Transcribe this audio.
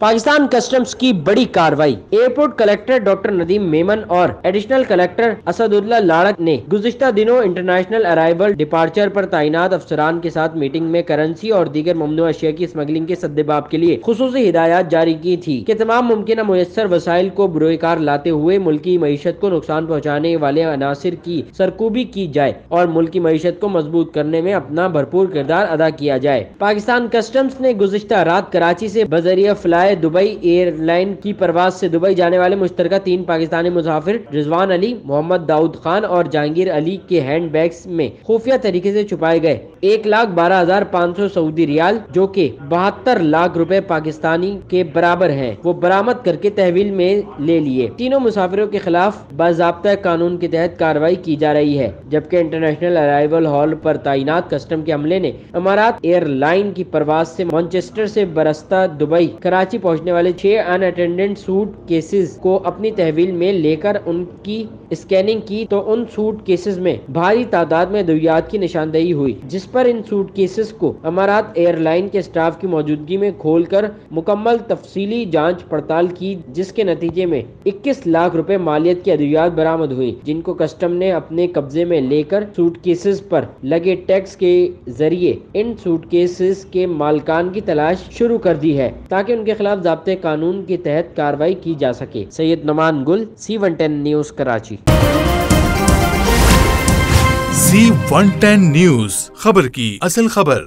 Pakistan customs की बड़ी कार्रवाई। Airport collector doctor Nadeem Memon और एडिशनल कलेक्टर असदुल्ला लाड़क ने गुज़िश्ता दिनों इंटरनेशनल अराइवल डिपार्चर पर तैनात अफसरान के साथ मीटिंग में करेंसी और दीगर ममनूआ अशिया की स्मगलिंग के सद्देबाब के लिए खुसूसी हिदायत जारी की थी कि तमाम मुमकिन मुयस्सर वसाइल को बुरोकार लाते हुए मुल्की मईशत को नुकसान पहुँचाने वाले अनासिर की सरकूबी की जाए और मुल्की मईशत को मजबूत करने में अपना भरपूर किरदार अदा किया जाए। पाकिस्तान कस्टम्स ने गुज़िश्ता रात कराची से बजरिया फ्लाई दुबई एयरलाइन की परवाज से दुबई जाने वाले मुश्तरका 3 पाकिस्तानी मुसाफिर रिजवान अली, मोहम्मद दाऊद खान और जहांगीर अली के हैंड बैग्स में खुफिया तरीके से छुपाए गए 1,12,500 सऊदी रियाल जो के 72 लाख रुपए पाकिस्तानी के बराबर हैं, वो बरामद करके तहवील में ले लिए। तीनों मुसाफिरों के खिलाफ बाज़ाब्ता कानून के तहत कार्रवाई की जा रही है, जबकि इंटरनेशनल अराइवल हॉल पर तैनात कस्टम के अमले ने अमारात एयरलाइन की परवाज से मैनचेस्टर से बरस्ता दुबई कराची पहुंचने वाले 6 अनअटेंडेड सूट केसेस को अपनी तहवील में लेकर उनकी स्कैनिंग की तो उन सूट केसेस में भारी तादाद में अद्वियात की निशानदेही हुई, जिस पर इन सूट केसेस को अमारात एयरलाइन के स्टाफ की मौजूदगी में खोलकर मुकम्मल तफसीली जांच पड़ताल की, जिसके नतीजे में 21 लाख रुपए मालियत की अद्वियात बरामद हुई, जिनको कस्टम ने अपने कब्जे में लेकर सूट केसेस पर लगे टैक्स के जरिए इन सूट केसेस के मालकान की तलाश शुरू कर दी है ताकि उनके खिलाफ ज़ाब्ते कानून के तहत कार्रवाई की जा सके। सैयद नमान गुल, C110 news, Karachi. C110 news, खबर की असल खबर।